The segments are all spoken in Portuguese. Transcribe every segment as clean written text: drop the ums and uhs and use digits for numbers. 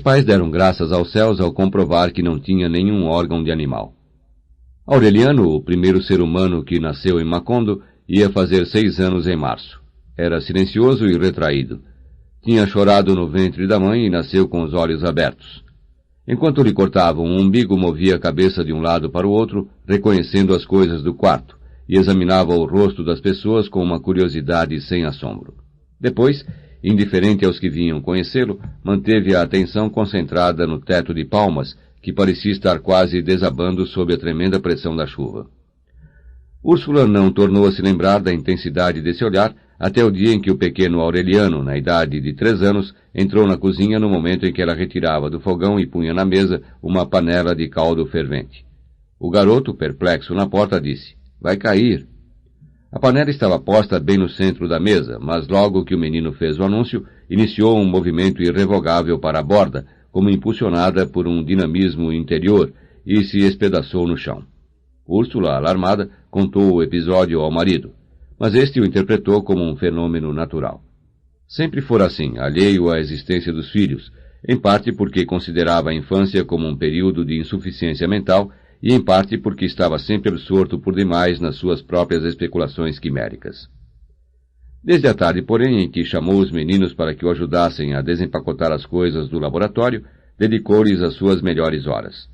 pais deram graças aos céus ao comprovar que não tinha nenhum órgão de animal. Aureliano, o primeiro ser humano que nasceu em Macondo, ia fazer 6 anos em março. Era silencioso e retraído. Tinha chorado no ventre da mãe e nasceu com os olhos abertos. Enquanto lhe cortavam o umbigo, movia a cabeça de um lado para o outro, reconhecendo as coisas do quarto, e examinava o rosto das pessoas com uma curiosidade sem assombro. Depois, indiferente aos que vinham conhecê-lo, manteve a atenção concentrada no teto de palmas, que parecia estar quase desabando sob a tremenda pressão da chuva. Úrsula não tornou a se lembrar da intensidade desse olhar até o dia em que o pequeno Aureliano, na idade de 3 anos, entrou na cozinha no momento em que ela retirava do fogão e punha na mesa uma panela de caldo fervente. O garoto, perplexo na porta, disse: "Vai cair." A panela estava posta bem no centro da mesa, mas logo que o menino fez o anúncio, iniciou um movimento irrevogável para a borda, como impulsionada por um dinamismo interior, e se espedaçou no chão. Úrsula, alarmada, contou o episódio ao marido, mas este o interpretou como um fenômeno natural. Sempre fora assim, alheio à existência dos filhos, em parte porque considerava a infância como um período de insuficiência mental e em parte porque estava sempre absorto por demais nas suas próprias especulações quiméricas. Desde a tarde, porém, em que chamou os meninos para que o ajudassem a desempacotar as coisas do laboratório, dedicou-lhes as suas melhores horas.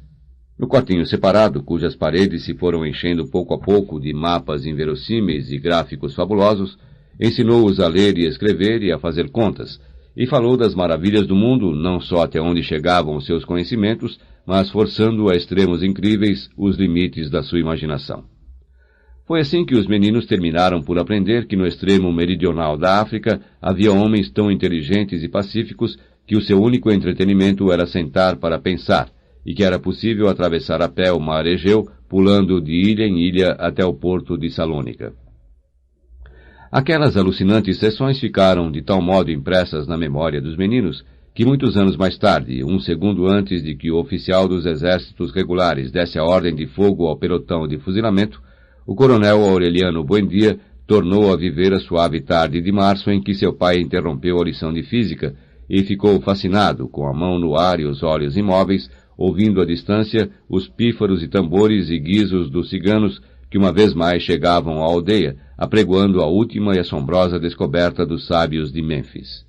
No quartinho separado, cujas paredes se foram enchendo pouco a pouco de mapas inverossímeis e gráficos fabulosos, ensinou-os a ler e escrever e a fazer contas, e falou das maravilhas do mundo, não só até onde chegavam os seus conhecimentos, mas forçando a extremos incríveis os limites da sua imaginação. Foi assim que os meninos terminaram por aprender que no extremo meridional da África havia homens tão inteligentes e pacíficos que o seu único entretenimento era sentar para pensar, e que era possível atravessar a pé o mar Egeu, pulando de ilha em ilha até o porto de Salônica. Aquelas alucinantes sessões ficaram de tal modo impressas na memória dos meninos, que muitos anos mais tarde, um segundo antes de que o oficial dos exércitos regulares desse a ordem de fogo ao pelotão de fuzilamento, o coronel Aureliano Buendia tornou a viver a suave tarde de março em que seu pai interrompeu a lição de física e ficou fascinado, com a mão no ar e os olhos imóveis, ouvindo à distância os pífaros e tambores e guizos dos ciganos que uma vez mais chegavam à aldeia, apregoando a última e assombrosa descoberta dos sábios de Mênfis.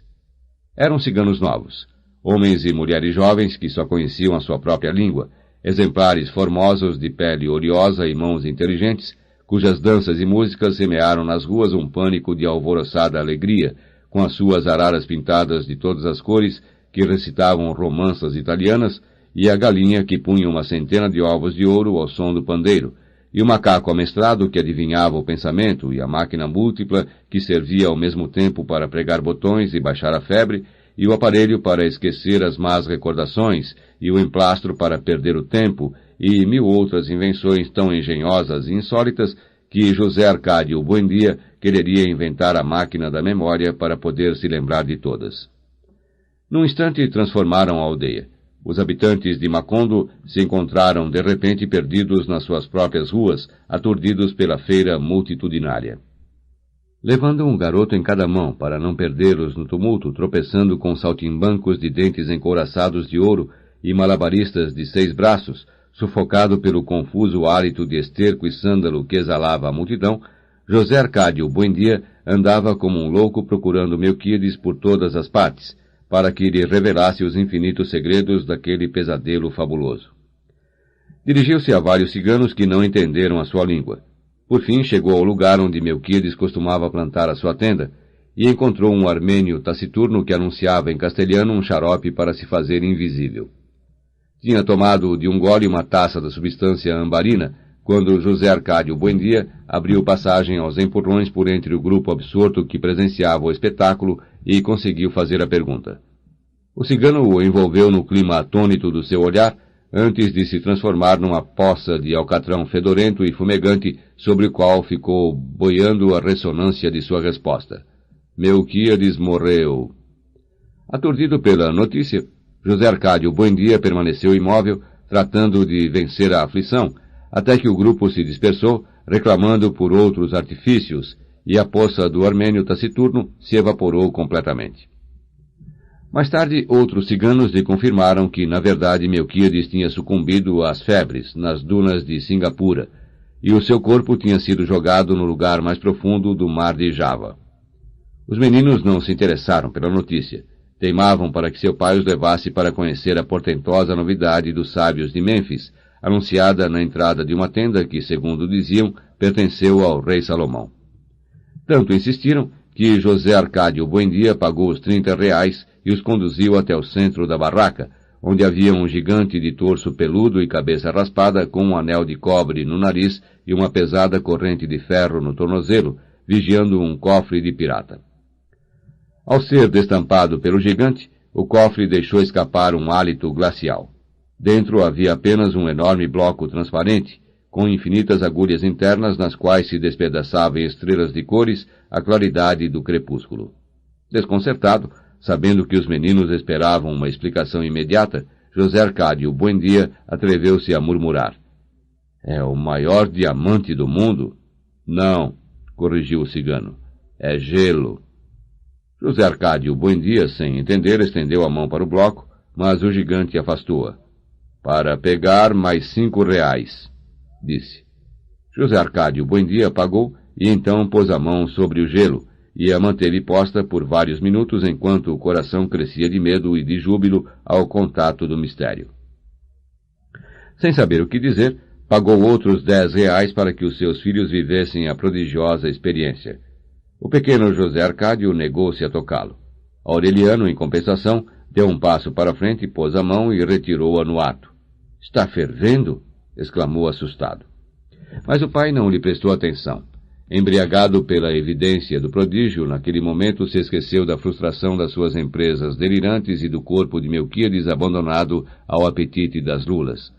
Eram ciganos novos, homens e mulheres jovens que só conheciam a sua própria língua, exemplares formosos de pele oleosa e mãos inteligentes, cujas danças e músicas semearam nas ruas um pânico de alvoroçada alegria, com as suas araras pintadas de todas as cores que recitavam romanças italianas, e a galinha que punha uma centena de ovos de ouro ao som do pandeiro, e o macaco amestrado que adivinhava o pensamento, e a máquina múltipla que servia ao mesmo tempo para pregar botões e baixar a febre, e o aparelho para esquecer as más recordações, e o emplastro para perder o tempo, e 1000 outras invenções tão engenhosas e insólitas que José Arcádio Buendia quereria inventar a máquina da memória para poder se lembrar de todas. Num instante transformaram a aldeia. Os habitantes de Macondo se encontraram de repente perdidos nas suas próprias ruas, aturdidos pela feira multitudinária. Levando um garoto em cada mão para não perdê-los no tumulto, tropeçando com saltimbancos de dentes encouraçados de ouro e malabaristas de 6 braços, sufocado pelo confuso hálito de esterco e sândalo que exalava a multidão, José Arcádio Buendia andava como um louco procurando Melquíades por todas as partes, para que lhe revelasse os infinitos segredos daquele pesadelo fabuloso. Dirigiu-se a vários ciganos que não entenderam a sua língua. Por fim, chegou ao lugar onde Melquíades costumava plantar a sua tenda, e encontrou um armênio taciturno que anunciava em castelhano um xarope para se fazer invisível. Tinha tomado de um gole uma taça da substância ambarina, quando José Arcádio Buendia abriu passagem aos empurrões por entre o grupo absorto que presenciava o espetáculo e conseguiu fazer a pergunta. O cigano o envolveu no clima atônito do seu olhar, antes de se transformar numa poça de alcatrão fedorento e fumegante sobre o qual ficou boiando a ressonância de sua resposta. Melquíades morreu. Aturdido pela notícia, José Arcádio Buendia permaneceu imóvel, tratando de vencer a aflição, até que o grupo se dispersou, reclamando por outros artifícios, e a poça do armênio taciturno se evaporou completamente. Mais tarde, outros ciganos lhe confirmaram que, na verdade, Melquíades tinha sucumbido às febres nas dunas de Singapura, e o seu corpo tinha sido jogado no lugar mais profundo do mar de Java. Os meninos não se interessaram pela notícia. Teimavam para que seu pai os levasse para conhecer a portentosa novidade dos sábios de Mênfis, anunciada na entrada de uma tenda que, segundo diziam, pertenceu ao rei Salomão. Tanto insistiram que José Arcádio Buendia pagou os 30 reais e os conduziu até o centro da barraca, onde havia um gigante de torso peludo e cabeça raspada com um anel de cobre no nariz e uma pesada corrente de ferro no tornozelo, vigiando um cofre de pirata. Ao ser destampado pelo gigante, o cofre deixou escapar um hálito glacial. Dentro havia apenas um enorme bloco transparente, com infinitas agulhas internas nas quais se despedaçavam em estrelas de cores a claridade do crepúsculo. Desconcertado, sabendo que os meninos esperavam uma explicação imediata, José Arcádio Buendia atreveu-se a murmurar. É o maior diamante do mundo? Não, corrigiu o cigano. É gelo. José Arcádio Buendia, sem entender, estendeu a mão para o bloco, mas o gigante afastou-a. Para pegar mais 5 reais, disse. José Arcádio Buendia pagou e então pôs a mão sobre o gelo e a manteve posta por vários minutos enquanto o coração crescia de medo e de júbilo ao contato do mistério. Sem saber o que dizer, pagou outros 10 reais para que os seus filhos vivessem a prodigiosa experiência. O pequeno José Arcádio negou-se a tocá-lo. Aureliano, em compensação, deu um passo para a frente, pôs a mão e retirou-a no ato. — Está fervendo? — exclamou assustado. Mas o pai não lhe prestou atenção. Embriagado pela evidência do prodígio, naquele momento se esqueceu da frustração das suas empresas delirantes e do corpo de Melquíades abandonado ao apetite das lulas.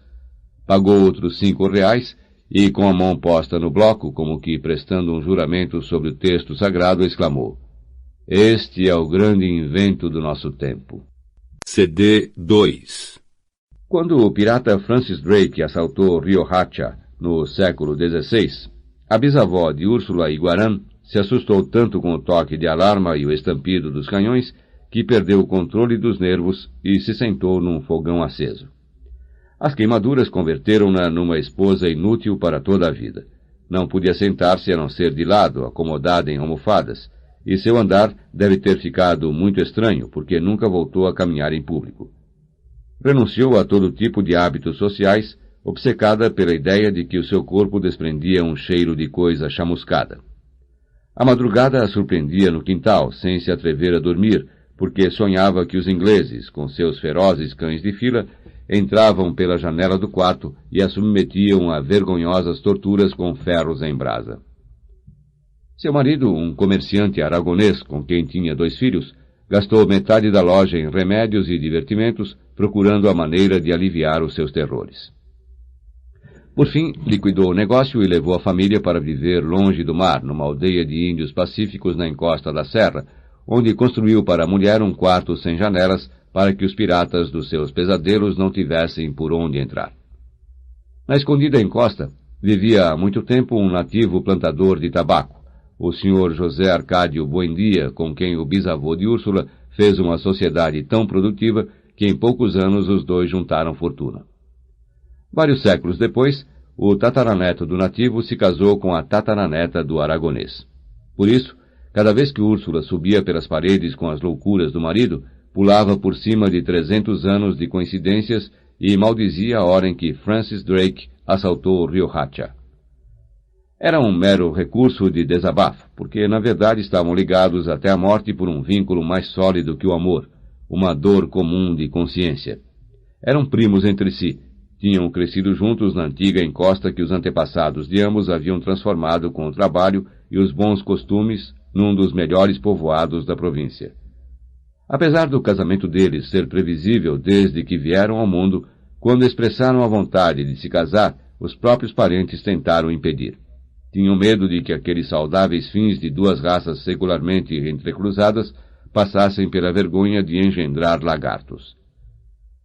Pagou outros 5 reais e, com a mão posta no bloco, como que prestando um juramento sobre o texto sagrado, exclamou: Este é o grande invento do nosso tempo. CD 2. Quando o pirata Francis Drake assaltou Rio Hacha no século XVI, a bisavó de Úrsula Iguarán se assustou tanto com o toque de alarma e o estampido dos canhões que perdeu o controle dos nervos e se sentou num fogão aceso. As queimaduras converteram-na numa esposa inútil para toda a vida. Não podia sentar-se a não ser de lado, acomodada em almofadas, e seu andar deve ter ficado muito estranho, porque nunca voltou a caminhar em público. Renunciou a todo tipo de hábitos sociais, obcecada pela ideia de que o seu corpo desprendia um cheiro de coisa chamuscada. A madrugada a surpreendia no quintal, sem se atrever a dormir, porque sonhava que os ingleses, com seus ferozes cães de fila, entravam pela janela do quarto e a submetiam a vergonhosas torturas com ferros em brasa. Seu marido, um comerciante aragonês com quem tinha 2 filhos, gastou metade da loja em remédios e divertimentos, procurando a maneira de aliviar os seus terrores. Por fim, liquidou o negócio e levou a família para viver longe do mar, numa aldeia de índios pacíficos na encosta da serra, onde construiu para a mulher um quarto sem janelas para que os piratas dos seus pesadelos não tivessem por onde entrar. Na escondida encosta, vivia há muito tempo um nativo plantador de tabaco, o Sr. José Arcádio Buendia, com quem o bisavô de Úrsula fez uma sociedade tão produtiva que em poucos anos os dois juntaram fortuna. Vários séculos depois, o tataraneto do nativo se casou com a tataraneta do aragonês. Por isso, cada vez que Úrsula subia pelas paredes com as loucuras do marido, pulava por cima de 300 anos de coincidências e maldizia a hora em que Francis Drake assaltou o Rio Hacha. Era um mero recurso de desabafo, porque na verdade estavam ligados até a morte por um vínculo mais sólido que o amor, uma dor comum de consciência. Eram primos entre si, tinham crescido juntos na antiga encosta que os antepassados de ambos haviam transformado com o trabalho e os bons costumes num dos melhores povoados da província. Apesar do casamento deles ser previsível desde que vieram ao mundo, quando expressaram a vontade de se casar, os próprios parentes tentaram impedir. Tinham medo de que aqueles saudáveis fins de 2 raças secularmente entrecruzadas passassem pela vergonha de engendrar lagartos.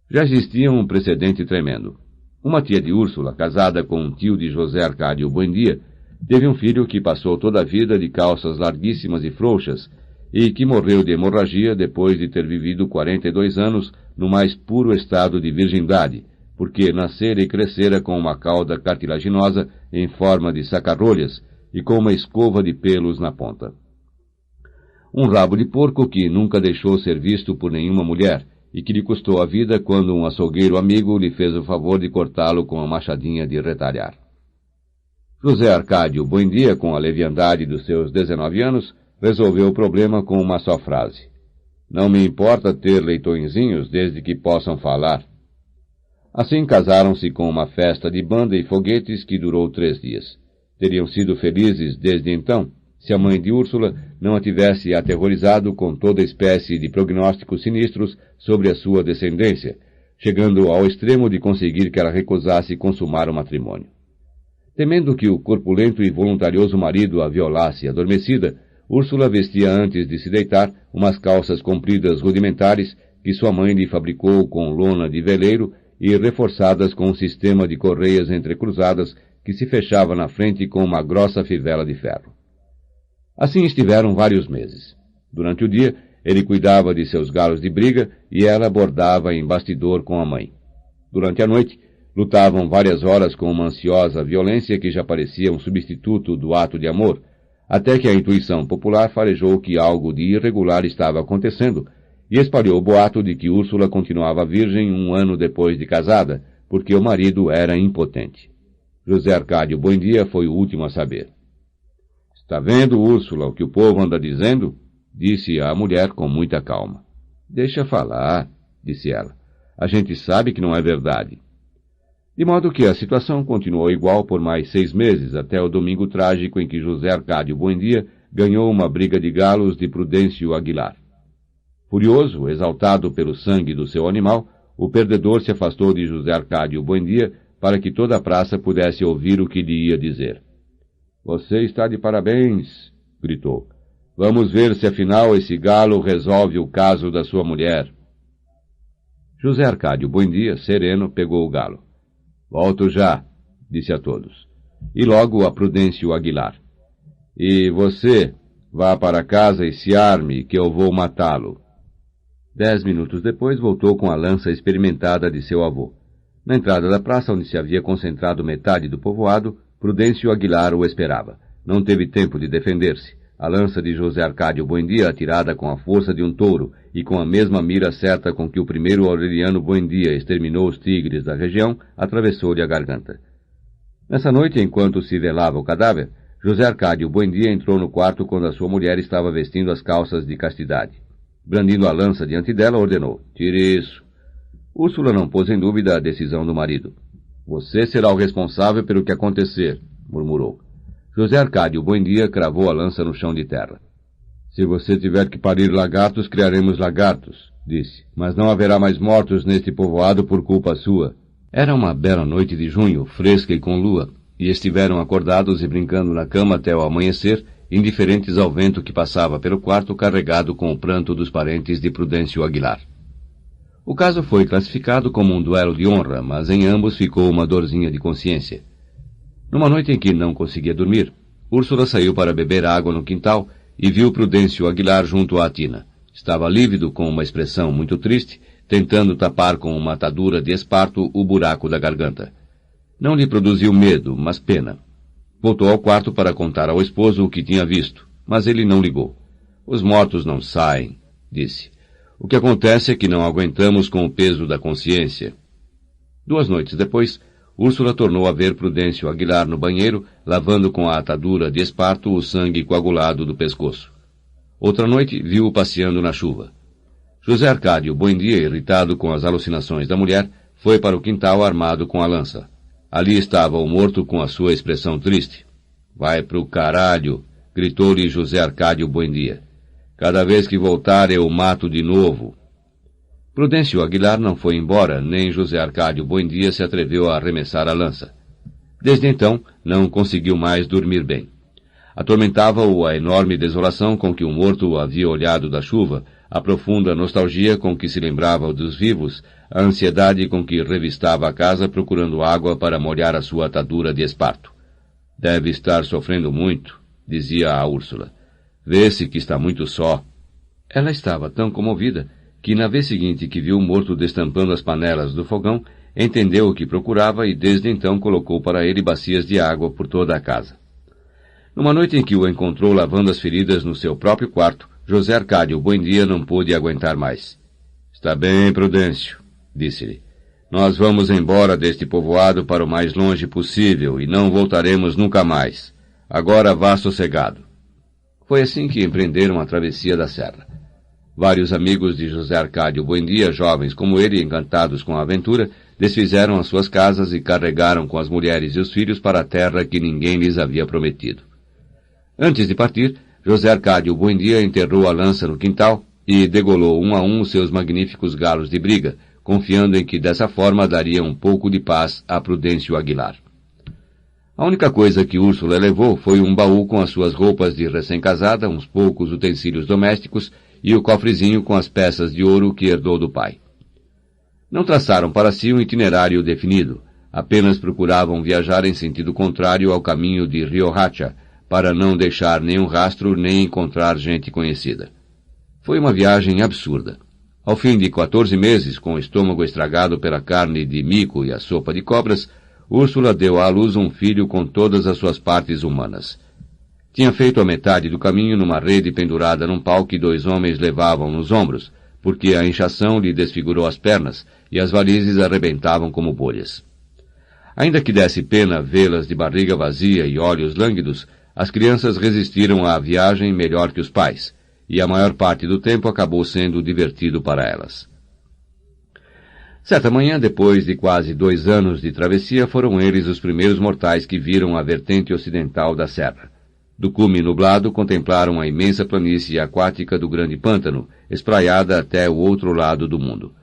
Já existia um precedente tremendo. Uma tia de Úrsula, casada com um tio de José Arcádio Buendia, teve um filho que passou toda a vida de calças larguíssimas e frouxas, e que morreu de hemorragia depois de ter vivido 42 anos no mais puro estado de virgindade, porque nascera e crescera com uma cauda cartilaginosa em forma de sacarrolhas e com uma escova de pelos na ponta. Um rabo de porco que nunca deixou ser visto por nenhuma mulher e que lhe custou a vida quando um açougueiro amigo lhe fez o favor de cortá-lo com a machadinha de retalhar. José Arcádio Buendia, com a leviandade dos seus 19 anos, resolveu o problema com uma só frase: "Não me importa ter leitõezinhos desde que possam falar." Assim casaram-se com uma festa de banda e foguetes que durou 3 dias. Teriam sido felizes desde então, se a mãe de Úrsula não a tivesse aterrorizado com toda espécie de prognósticos sinistros sobre a sua descendência, chegando ao extremo de conseguir que ela recusasse consumar o matrimônio. Temendo que o corpulento e voluntarioso marido a violasse adormecida, Úrsula vestia antes de se deitar umas calças compridas rudimentares que sua mãe lhe fabricou com lona de veleiro e reforçadas com um sistema de correias entrecruzadas que se fechava na frente com uma grossa fivela de ferro. Assim estiveram vários meses. Durante o dia, ele cuidava de seus galos de briga e ela bordava em bastidor com a mãe. Durante a noite, lutavam várias horas com uma ansiosa violência que já parecia um substituto do ato de amor, até que a intuição popular farejou que algo de irregular estava acontecendo e espalhou o boato de que Úrsula continuava virgem 1 ano depois de casada, porque o marido era impotente. José Arcádio Buendia foi o último a saber. "Está vendo, Úrsula, o que o povo anda dizendo?" disse a mulher com muita calma. "Deixa falar", disse ela. "A gente sabe que não é verdade." De modo que a situação continuou igual por mais 6 meses, até o domingo trágico em que José Arcádio Buendia ganhou uma briga de galos de Prudêncio Aguilar. Furioso, exaltado pelo sangue do seu animal, o perdedor se afastou de José Arcádio Buendia para que toda a praça pudesse ouvir o que lhe ia dizer. "Você está de parabéns", gritou. "Vamos ver se afinal esse galo resolve o caso da sua mulher." José Arcádio Buendia, sereno, pegou o galo. "Volto já", disse a todos. E logo a Prudêncio Aguilar. "E você, vá para casa e se arme, que eu vou matá-lo." 10 minutos depois voltou com a lança experimentada de seu avô. Na entrada da praça, onde se havia concentrado metade do povoado, Prudêncio Aguilar o esperava. Não teve tempo de defender-se. A lança de José Arcádio Buendia, atirada com a força de um touro e com a mesma mira certa com que o primeiro Aureliano Buendia exterminou os tigres da região, atravessou-lhe a garganta. Nessa noite, enquanto se velava o cadáver, José Arcádio Buendia entrou no quarto quando a sua mulher estava vestindo as calças de castidade. Brandindo a lança diante dela, ordenou: "Tire isso." Úrsula não pôs em dúvida a decisão do marido. "Você será o responsável pelo que acontecer", murmurou. José Arcádio Buendia cravou a lança no chão de terra. "Se você tiver que parir lagartos, criaremos lagartos", disse. "Mas não haverá mais mortos neste povoado por culpa sua." Era uma bela noite de junho, fresca e com lua, e estiveram acordados e brincando na cama até o amanhecer, indiferentes ao vento que passava pelo quarto carregado com o pranto dos parentes de Prudêncio Aguilar. O caso foi classificado como um duelo de honra, mas em ambos ficou uma dorzinha de consciência. Numa noite em que não conseguia dormir, Úrsula saiu para beber água no quintal e viu Prudêncio Aguilar junto à tina. Estava lívido, com uma expressão muito triste, tentando tapar com uma atadura de esparto o buraco da garganta. Não lhe produziu medo, mas pena. Voltou ao quarto para contar ao esposo o que tinha visto, mas ele não ligou. "Os mortos não saem", disse. "O que acontece é que não aguentamos com o peso da consciência." 2 noites depois, Úrsula tornou a ver Prudêncio Aguilar no banheiro, lavando com a atadura de esparto o sangue coagulado do pescoço. Outra noite, viu-o passeando na chuva. José Arcádio Buendia, irritado com as alucinações da mulher, foi para o quintal armado com a lança. Ali estava o morto com a sua expressão triste. "Vai pro caralho", gritou-lhe José Arcádio Buendia. "Cada vez que voltar eu o mato de novo." Prudêncio Aguilar não foi embora, nem José Arcádio Buendia se atreveu a arremessar a lança. Desde então, não conseguiu mais dormir bem. Atormentava-o a enorme desolação com que o morto havia olhado da chuva, a profunda nostalgia com que se lembrava dos vivos, a ansiedade com que revistava a casa procurando água para molhar a sua atadura de esparto. "Deve estar sofrendo muito", dizia a Úrsula. "Vê-se que está muito só." Ela estava tão comovida que, na vez seguinte que viu o morto destampando as panelas do fogão, entendeu o que procurava e desde então colocou para ele bacias de água por toda a casa. Numa noite em que o encontrou lavando as feridas no seu próprio quarto, José Arcádio Buendia não pôde aguentar mais. Está bem, Prudêncio, disse-lhe. Nós vamos embora deste povoado para o mais longe possível e não voltaremos nunca mais. Agora vá sossegado. Foi assim que empreenderam a travessia da serra. Vários amigos de José Arcádio Buendia, jovens como ele, encantados com a aventura, desfizeram as suas casas e carregaram com as mulheres e os filhos para a terra que ninguém lhes havia prometido. Antes de partir, José Arcádio Buendia enterrou a lança no quintal e degolou um a um os seus magníficos galos de briga, confiando em que dessa forma daria um pouco de paz a Prudêncio Aguilar. A única coisa que Úrsula levou foi um baú com as suas roupas de recém-casada, uns poucos utensílios domésticos e o cofrezinho com as peças de ouro que herdou do pai. Não traçaram para si um itinerário definido, apenas procuravam viajar em sentido contrário ao caminho de Riohacha, para não deixar nenhum rastro nem encontrar gente conhecida. Foi uma viagem absurda. Ao fim de 14 meses, com o estômago estragado pela carne de mico e a sopa de cobras, Úrsula deu à luz um filho com todas as suas partes humanas. Tinha feito a metade do caminho numa rede pendurada num pau que 2 homens levavam nos ombros, porque a inchação lhe desfigurou as pernas e as varizes arrebentavam como bolhas. Ainda que desse pena vê-las de barriga vazia e olhos lânguidos, as crianças resistiram à viagem melhor que os pais, e a maior parte do tempo acabou sendo divertido para elas. Certa manhã, depois de quase 2 anos de travessia, foram eles os primeiros mortais que viram a vertente ocidental da serra. Do cume nublado, contemplaram a imensa planície aquática do grande pântano, espraiada até o outro lado do mundo.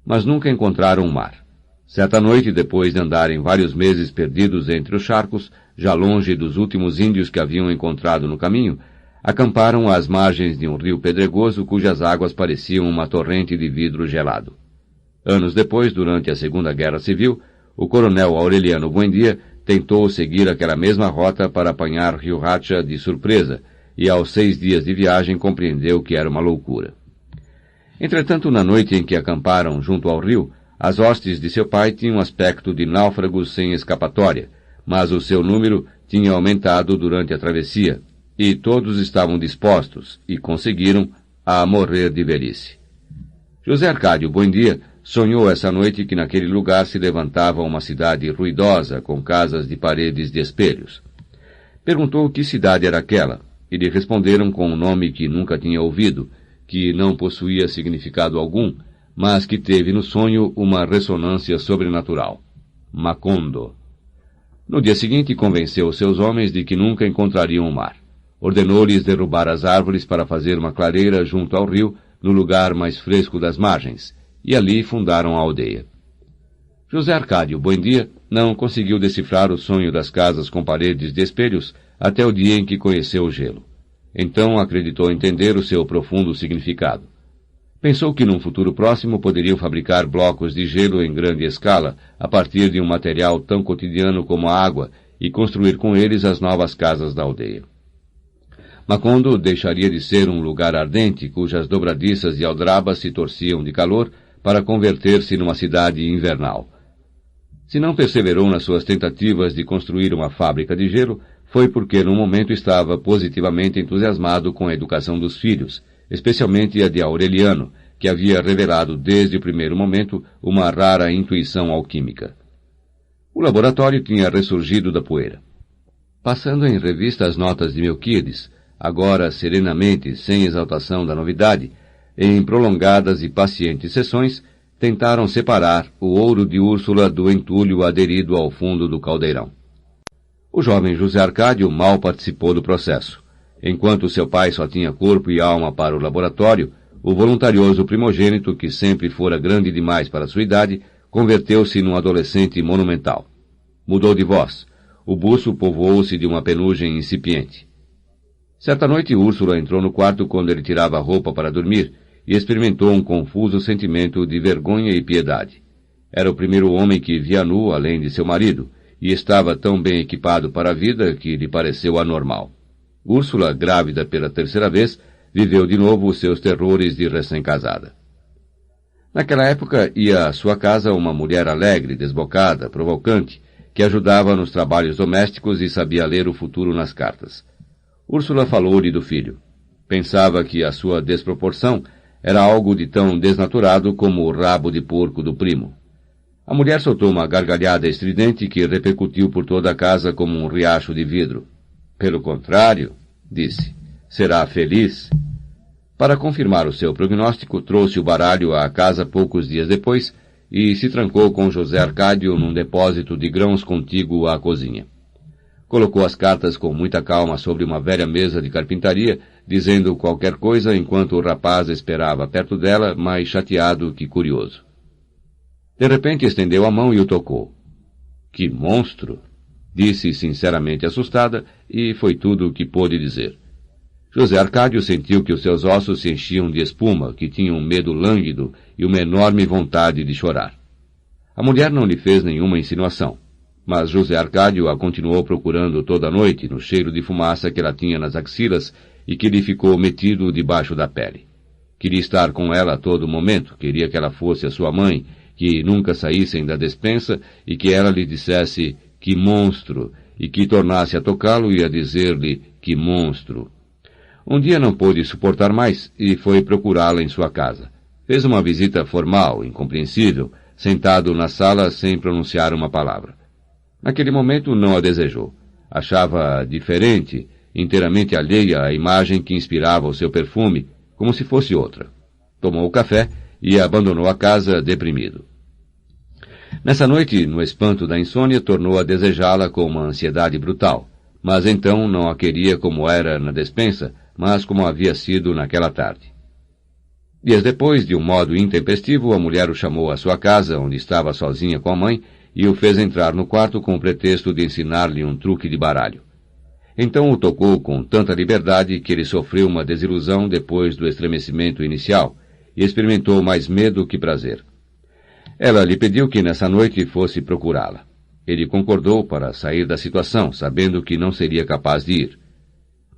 Mas nunca encontraram o mar. Certa noite, depois de andarem vários meses perdidos entre os charcos, já longe dos últimos índios que haviam encontrado no caminho, acamparam às margens de um rio pedregoso cujas águas pareciam uma torrente de vidro gelado. Anos depois, durante a Segunda Guerra Civil, o coronel Aureliano Buendia tentou seguir aquela mesma rota para apanhar Riohacha de surpresa, e aos 6 dias de viagem compreendeu que era uma loucura. Entretanto, na noite em que acamparam junto ao rio, as hostes de seu pai tinham aspecto de náufragos sem escapatória, mas o seu número tinha aumentado durante a travessia, e todos estavam dispostos, e conseguiram, a morrer de velhice. José Arcádio Buendia sonhou essa noite que naquele lugar se levantava uma cidade ruidosa, com casas de paredes de espelhos. Perguntou que cidade era aquela, e lhe responderam com um nome que nunca tinha ouvido, que não possuía significado algum, mas que teve no sonho uma ressonância sobrenatural. Macondo. No dia seguinte, convenceu seus homens de que nunca encontrariam o mar. Ordenou-lhes derrubar as árvores para fazer uma clareira junto ao rio, no lugar mais fresco das margens, e ali fundaram a aldeia. José Arcádio Buendia não conseguiu decifrar o sonho das casas com paredes de espelhos até o dia em que conheceu o gelo. Então acreditou entender o seu profundo significado. Pensou que num futuro próximo poderiam fabricar blocos de gelo em grande escala, a partir de um material tão cotidiano como a água, e construir com eles as novas casas da aldeia. Macondo deixaria de ser um lugar ardente, cujas dobradiças e aldrabas se torciam de calor, para converter-se numa cidade invernal. Se não perseverou nas suas tentativas de construir uma fábrica de gelo, foi porque no momento estava positivamente entusiasmado com a educação dos filhos, especialmente a de Aureliano, que havia revelado desde o primeiro momento uma rara intuição alquímica. O laboratório tinha ressurgido da poeira. Passando em revista as notas de Melquíades, agora serenamente, sem exaltação da novidade, em prolongadas e pacientes sessões, tentaram separar o ouro de Úrsula do entulho aderido ao fundo do caldeirão. O jovem José Arcádio mal participou do processo. Enquanto seu pai só tinha corpo e alma para o laboratório, o voluntarioso primogênito, que sempre fora grande demais para sua idade, converteu-se num adolescente monumental. Mudou de voz. O buço povoou-se de uma penugem incipiente. Certa noite, Úrsula entrou no quarto quando ele tirava a roupa para dormir e experimentou um confuso sentimento de vergonha e piedade. Era o primeiro homem que via nu além de seu marido, e estava tão bem equipado para a vida que lhe pareceu anormal. Úrsula, grávida pela 3ª vez, viveu de novo os seus terrores de recém-casada. Naquela época ia à sua casa uma mulher alegre, desbocada, provocante, que ajudava nos trabalhos domésticos e sabia ler o futuro nas cartas. Úrsula falou-lhe do filho. Pensava que a sua desproporção era algo de tão desnaturado como o rabo de porco do primo. A mulher soltou uma gargalhada estridente que repercutiu por toda a casa como um riacho de vidro. Pelo contrário, disse, será feliz. Para confirmar o seu prognóstico, trouxe o baralho à casa poucos dias depois e se trancou com José Arcádio num depósito de grãos contíguo à cozinha. Colocou as cartas com muita calma sobre uma velha mesa de carpintaria, dizendo qualquer coisa enquanto o rapaz esperava perto dela, mais chateado que curioso. De repente estendeu a mão e o tocou. Que monstro! Disse sinceramente assustada, e foi tudo o que pôde dizer. José Arcádio sentiu que os seus ossos se enchiam de espuma, que tinha um medo lânguido e uma enorme vontade de chorar. A mulher não lhe fez nenhuma insinuação, mas José Arcádio a continuou procurando toda a noite no cheiro de fumaça que ela tinha nas axilas e que lhe ficou metido debaixo da pele. Queria estar com ela a todo momento, queria que ela fosse a sua mãe, que nunca saíssem da despensa e que ela lhe dissesse que monstro, e que tornasse a tocá-lo e a dizer-lhe que monstro. Um dia não pôde suportar mais e foi procurá-la em sua casa. Fez uma visita formal, incompreensível, sentado na sala sem pronunciar uma palavra. Naquele momento não a desejou. Achava-a diferente, inteiramente alheia à imagem que inspirava o seu perfume, como se fosse outra. Tomou o café e abandonou a casa deprimido. Nessa noite, no espanto da insônia, tornou a desejá-la com uma ansiedade brutal, mas então não a queria como era na despensa, mas como havia sido naquela tarde. Dias depois, de um modo intempestivo, a mulher o chamou à sua casa, onde estava sozinha com a mãe, e o fez entrar no quarto com o pretexto de ensinar-lhe um truque de baralho. Então o tocou com tanta liberdade que ele sofreu uma desilusão depois do estremecimento inicial, e experimentou mais medo que prazer. Ela lhe pediu que nessa noite fosse procurá-la. Ele concordou para sair da situação, sabendo que não seria capaz de ir.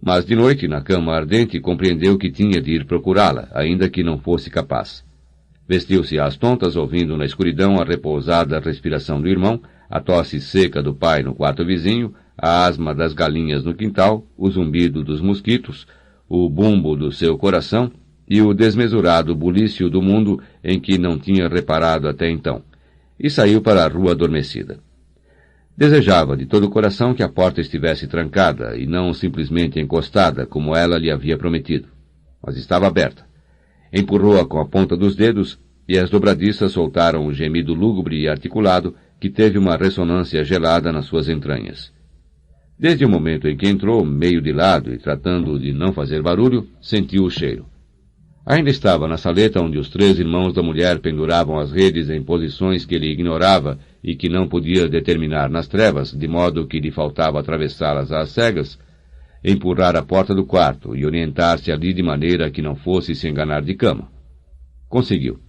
Mas de noite, na cama ardente, compreendeu que tinha de ir procurá-la, ainda que não fosse capaz. Vestiu-se às tontas, ouvindo na escuridão a repousada respiração do irmão, a tosse seca do pai no quarto vizinho, a asma das galinhas no quintal, o zumbido dos mosquitos, o bumbo do seu coração e o desmesurado bulício do mundo em que não tinha reparado até então, e saiu para a rua adormecida. Desejava de todo o coração que a porta estivesse trancada e não simplesmente encostada, como ela lhe havia prometido. Mas estava aberta. Empurrou-a com a ponta dos dedos e as dobradiças soltaram um gemido lúgubre e articulado que teve uma ressonância gelada nas suas entranhas. Desde o momento em que entrou, meio de lado e tratando de não fazer barulho, sentiu o cheiro. Ainda estava na saleta onde os 3 irmãos da mulher penduravam as redes em posições que ele ignorava e que não podia determinar nas trevas, de modo que lhe faltava atravessá-las às cegas, empurrar a porta do quarto e orientar-se ali de maneira que não fosse se enganar de cama. Conseguiu.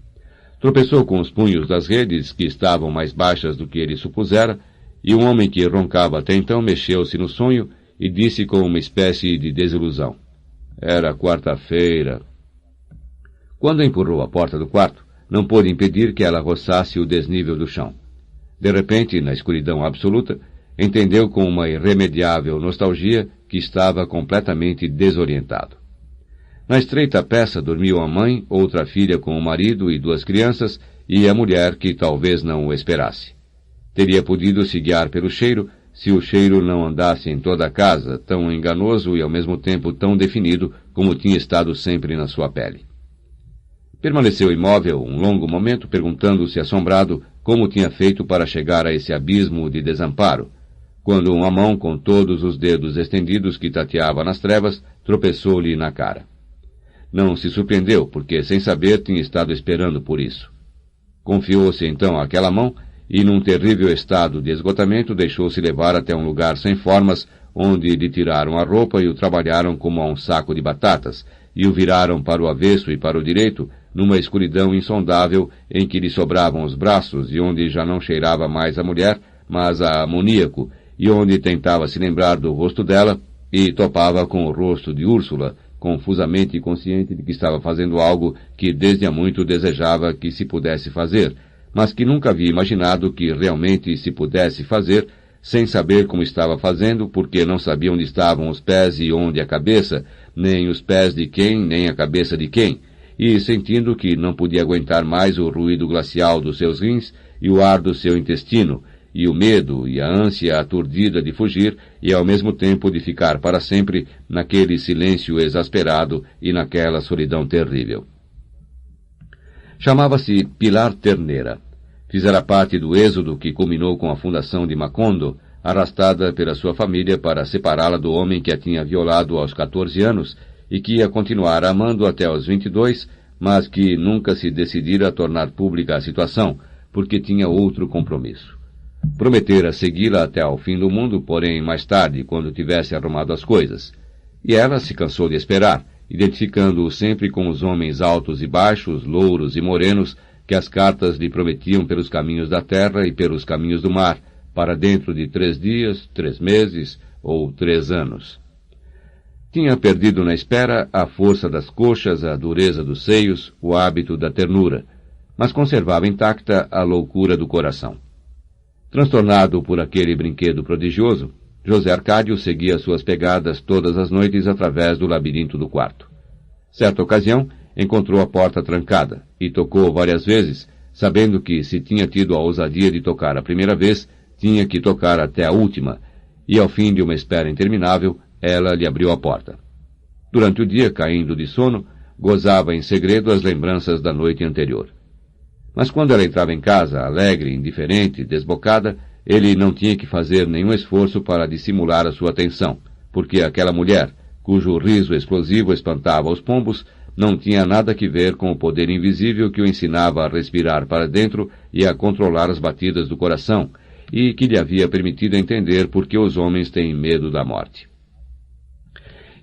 Tropeçou com os punhos das redes, que estavam mais baixas do que ele supusera, e um homem que roncava até então mexeu-se no sonho e disse com uma espécie de desilusão. Era quarta-feira. Quando empurrou a porta do quarto, não pôde impedir que ela roçasse o desnível do chão. De repente, na escuridão absoluta, entendeu com uma irremediável nostalgia que estava completamente desorientado. Na estreita peça dormiam a mãe, outra filha com o marido e 2 crianças, e a mulher que talvez não o esperasse. Teria podido se guiar pelo cheiro, se o cheiro não andasse em toda a casa, tão enganoso e ao mesmo tempo tão definido como tinha estado sempre na sua pele. Permaneceu imóvel um longo momento, perguntando-se assombrado como tinha feito para chegar a esse abismo de desamparo, quando uma mão com todos os dedos estendidos que tateava nas trevas tropeçou-lhe na cara. Não se surpreendeu, porque sem saber tinha estado esperando por isso. Confiou-se então àquela mão e, num terrível estado de esgotamento, deixou-se levar até um lugar sem formas, onde lhe tiraram a roupa e o trabalharam como a um saco de batatas, e o viraram para o avesso e para o direito, numa escuridão insondável em que lhe sobravam os braços e onde já não cheirava mais a mulher, mas a amoníaco, e onde tentava se lembrar do rosto dela e topava com o rosto de Úrsula, confusamente consciente de que estava fazendo algo que desde há muito desejava que se pudesse fazer, mas que nunca havia imaginado que realmente se pudesse fazer, sem saber como estava fazendo, porque não sabia onde estavam os pés e onde a cabeça, nem os pés de quem, nem a cabeça de quem, e sentindo que não podia aguentar mais o ruído glacial dos seus rins e o ar do seu intestino, e o medo e a ânsia aturdida de fugir e ao mesmo tempo de ficar para sempre naquele silêncio exasperado e naquela solidão terrível. Chamava-se Pilar Ternera. Fizera parte do êxodo que culminou com a fundação de Macondo, arrastada pela sua família para separá-la do homem que a tinha violado aos 14 anos e que ia continuar amando até aos 22, mas que nunca se decidira a tornar pública a situação, porque tinha outro compromisso. Prometera segui-la até ao fim do mundo, porém mais tarde, quando tivesse arrumado as coisas. E ela se cansou de esperar, identificando-o sempre com os homens altos e baixos, louros e morenos, que as cartas lhe prometiam pelos caminhos da terra e pelos caminhos do mar, para dentro de 3 dias, 3 meses ou 3 anos. Tinha perdido na espera a força das coxas, a dureza dos seios, o hábito da ternura, mas conservava intacta a loucura do coração. Transtornado por aquele brinquedo prodigioso, José Arcádio seguia suas pegadas todas as noites através do labirinto do quarto. Certa ocasião, encontrou a porta trancada e tocou várias vezes, sabendo que, se tinha tido a ousadia de tocar a primeira vez, tinha que tocar até a última, e ao fim de uma espera interminável, ela lhe abriu a porta. Durante o dia, caindo de sono, gozava em segredo as lembranças da noite anterior. Mas quando ela entrava em casa, alegre, indiferente, desbocada, ele não tinha que fazer nenhum esforço para dissimular a sua atenção, porque aquela mulher, cujo riso explosivo espantava os pombos, não tinha nada que ver com o poder invisível que o ensinava a respirar para dentro e a controlar as batidas do coração, e que lhe havia permitido entender por que os homens têm medo da morte.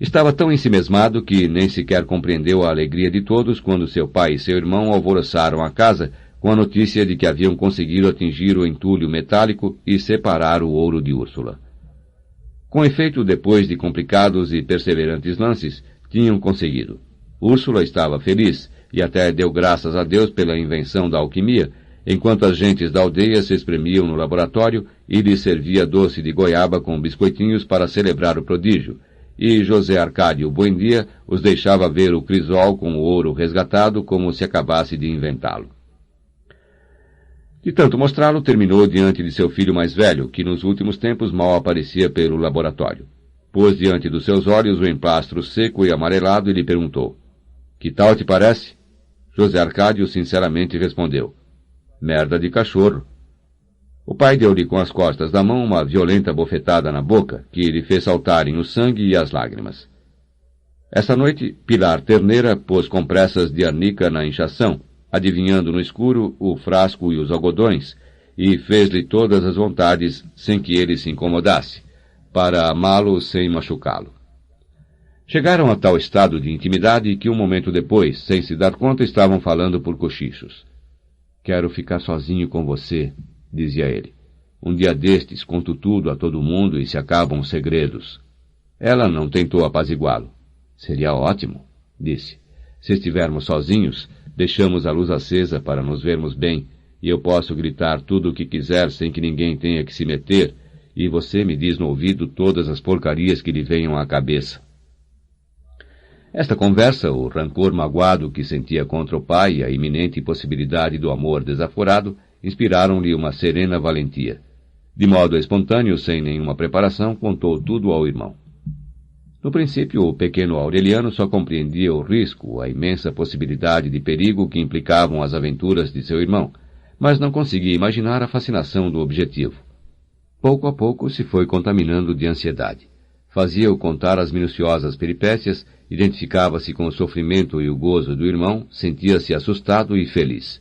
Estava tão ensimesmado que nem sequer compreendeu a alegria de todos quando seu pai e seu irmão alvoroçaram a casa com a notícia de que haviam conseguido atingir o entulho metálico e separar o ouro de Úrsula. Com efeito, depois de complicados e perseverantes lances, tinham conseguido. Úrsula estava feliz e até deu graças a Deus pela invenção da alquimia, enquanto as gentes da aldeia se espremiam no laboratório e lhe servia doce de goiaba com biscoitinhos para celebrar o prodígio, e José Arcádio Buendia os deixava ver o crisol com o ouro resgatado como se acabasse de inventá-lo. De tanto mostrá-lo, terminou diante de seu filho mais velho, que nos últimos tempos mal aparecia pelo laboratório. Pôs diante dos seus olhos o emplastro seco e amarelado e lhe perguntou: "Que tal te parece?" José Arcádio sinceramente respondeu: "Merda de cachorro." O pai deu-lhe com as costas da mão uma violenta bofetada na boca, que lhe fez saltarem o sangue e as lágrimas. Essa noite, Pilar Ternera pôs compressas de arnica na inchação, adivinhando no escuro o frasco e os algodões, e fez-lhe todas as vontades sem que ele se incomodasse, para amá-lo sem machucá-lo. Chegaram a tal estado de intimidade que um momento depois, sem se dar conta, estavam falando por cochichos. "Quero ficar sozinho com você", dizia ele. "Um dia destes conto tudo a todo mundo e se acabam os segredos." Ela não tentou apaziguá-lo. "Seria ótimo", disse. "Se estivermos sozinhos, deixamos a luz acesa para nos vermos bem, e eu posso gritar tudo o que quiser sem que ninguém tenha que se meter, e você me diz no ouvido todas as porcarias que lhe venham à cabeça." Esta conversa, o rancor magoado que sentia contra o pai e a iminente possibilidade do amor desaforado, inspiraram-lhe uma serena valentia. De modo espontâneo, sem nenhuma preparação, contou tudo ao irmão. No princípio, o pequeno Aureliano só compreendia o risco, a imensa possibilidade de perigo que implicavam as aventuras de seu irmão, mas não conseguia imaginar a fascinação do objetivo. Pouco a pouco se foi contaminando de ansiedade. Fazia-o contar as minuciosas peripécias, identificava-se com o sofrimento e o gozo do irmão, sentia-se assustado e feliz.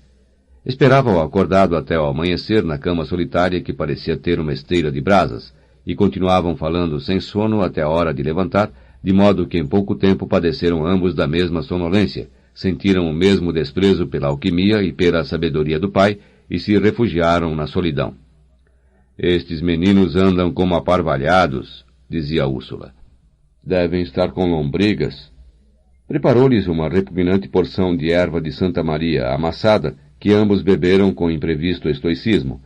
Esperava-o acordado até ao amanhecer na cama solitária que parecia ter uma esteira de brasas, e continuavam falando sem sono até a hora de levantar, de modo que em pouco tempo padeceram ambos da mesma sonolência, sentiram o mesmo desprezo pela alquimia e pela sabedoria do pai, e se refugiaram na solidão. "Estes meninos andam como aparvalhados", dizia Úrsula. "Devem estar com lombrigas." Preparou-lhes uma repugnante porção de erva de Santa Maria amassada, que ambos beberam com imprevisto estoicismo,